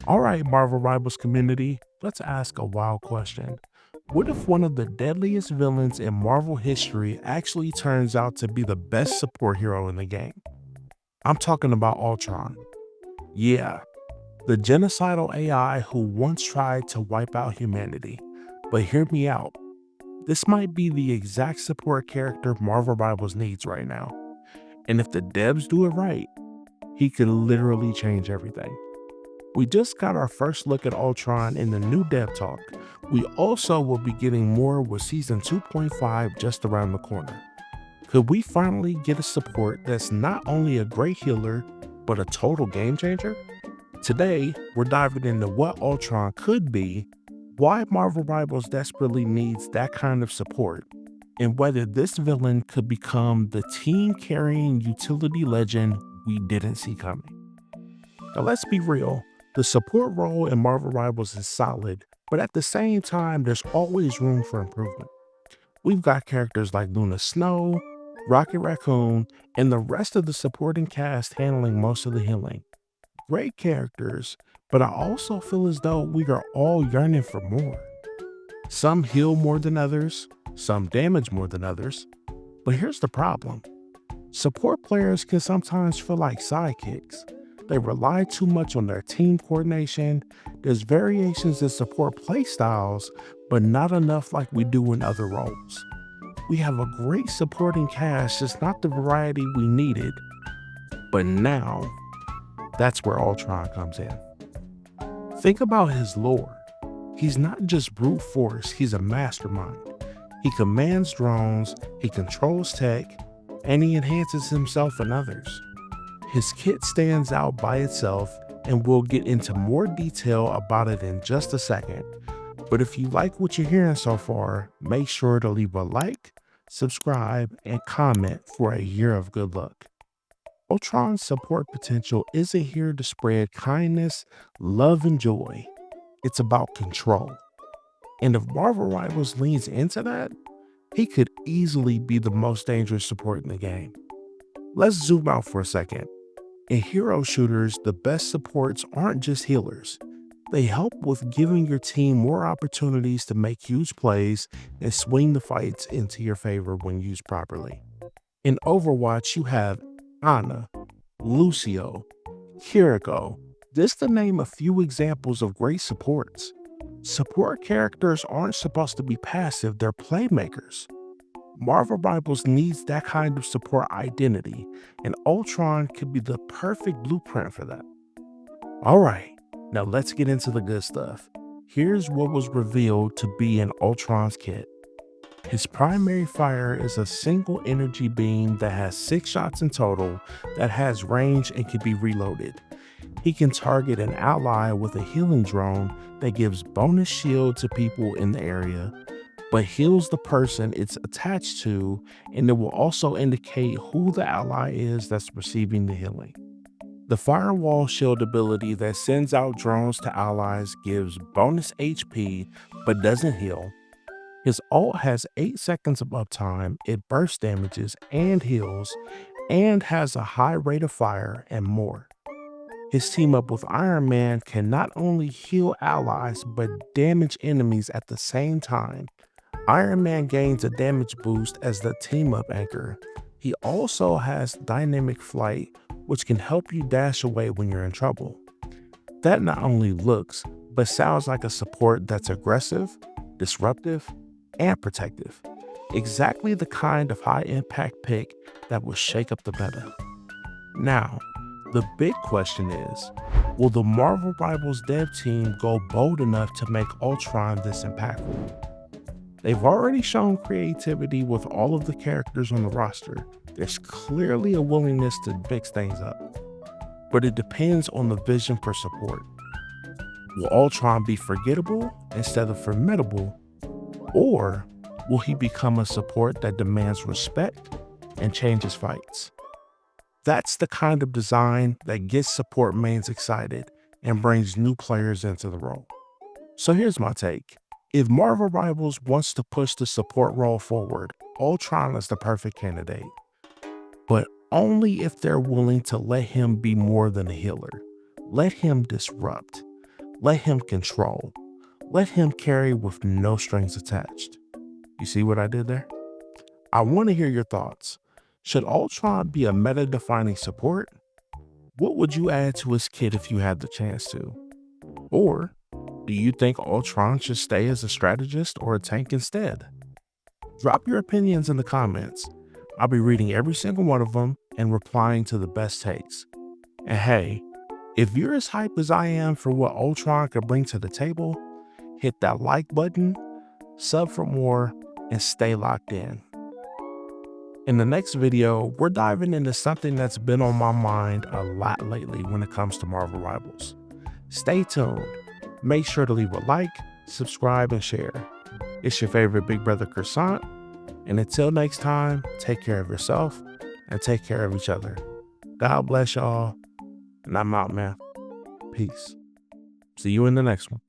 All right, Marvel Rivals community, let's ask a wild question. What if one of the deadliest villains in Marvel history actually turns out to be the best support hero in the game? I'm talking about Ultron. Yeah, the genocidal AI who once tried to wipe out humanity. But hear me out. This might be the exact support character Marvel Rivals needs right now. And if the devs do it right, he could literally change everything. We just got our first look at Ultron in the new dev talk. We also will be getting more with season 2.5 just around the corner. Could we finally get a support that's not only a great healer, but a total game changer? Today, we're diving into what Ultron could be, why Marvel Rivals desperately needs that kind of support, and whether this villain could become the team-carrying utility legend we didn't see coming. Now, let's be real. The support role in Marvel Rivals is solid, but at the same time, there's always room for improvement. We've got characters like Luna Snow, Rocket Raccoon, and the rest of the supporting cast handling most of the healing. Great characters, but I also feel as though we are all yearning for more. Some heal more than others, some damage more than others, but here's the problem. Support players can sometimes feel like sidekicks. They rely too much on their team coordination. There's variations in support playstyles, but not enough like we do in other roles. We have a great supporting cast, just not the variety we needed. But now, that's where Ultron comes in. Think about his lore. He's not just brute force, he's a mastermind. He commands drones, he controls tech, and he enhances himself and others. His kit stands out by itself, and we'll get into more detail about it in just a second. But if you like what you're hearing so far, make sure to leave a like, subscribe, and comment for a year of good luck. Ultron's support potential isn't here to spread kindness, love, and joy. It's about control. And if Marvel Rivals leans into that, he could easily be the most dangerous support in the game. Let's zoom out for a second. In hero shooters, the best supports aren't just healers. They help with giving your team more opportunities to make huge plays and swing the fights into your favor when used properly. In Overwatch, you have Ana, Lucio, Kiriko, just to name a few examples of great supports. Support characters aren't supposed to be passive, they're playmakers. Marvel Rivals needs that kind of support identity, and Ultron could be the perfect blueprint for that. All right, now let's get into the good stuff. Here's what was revealed to be in Ultron's kit. His primary fire is a single energy beam that has 6 shots in total, that has range and can be reloaded. He can target an ally with a healing drone that gives bonus shield to people in the area, but heals the person it's attached to, and it will also indicate who the ally is that's receiving the healing. The Firewall Shield ability that sends out drones to allies gives bonus HP but doesn't heal. His ult has 8 seconds of uptime, it burst damages and heals, and has a high rate of fire and more. His team up with Iron Man can not only heal allies but damage enemies at the same time. Iron Man gains a damage boost as the team-up anchor. He also has dynamic flight, which can help you dash away when you're in trouble. That not only looks, but sounds like a support that's aggressive, disruptive, and protective. Exactly the kind of high-impact pick that will shake up the meta. Now, the big question is, will the Marvel Rivals dev team go bold enough to make Ultron this impactful? They've already shown creativity with all of the characters on the roster. There's clearly a willingness to mix things up. But it depends on the vision for support. Will Ultron be forgettable instead of formidable? Or will he become a support that demands respect and changes fights? That's the kind of design that gets support mains excited and brings new players into the role. So here's my take. If Marvel Rivals wants to push the support role forward, Ultron is the perfect candidate. But only if they're willing to let him be more than a healer. Let him disrupt. Let him control. Let him carry with no strings attached. You see what I did there? I want to hear your thoughts. Should Ultron be a meta-defining support? What would you add to his kit if you had the chance to? Or do you think Ultron should stay as a strategist or a tank instead? Drop your opinions in the comments. I'll be reading every single one of them and replying to the best takes. And hey, if you're as hyped as I am for what Ultron could bring to the table, hit that like button, sub for more, and stay locked in. In the next video, we're diving into something that's been on my mind a lot lately when it comes to Marvel Rivals. Stay tuned. Make sure to leave a like, subscribe, and share. It's your favorite big brother Krewsaunt, and until next time, take care of yourself and take care of each other. God bless y'all, and I'm out, man. Peace. See you in the next one.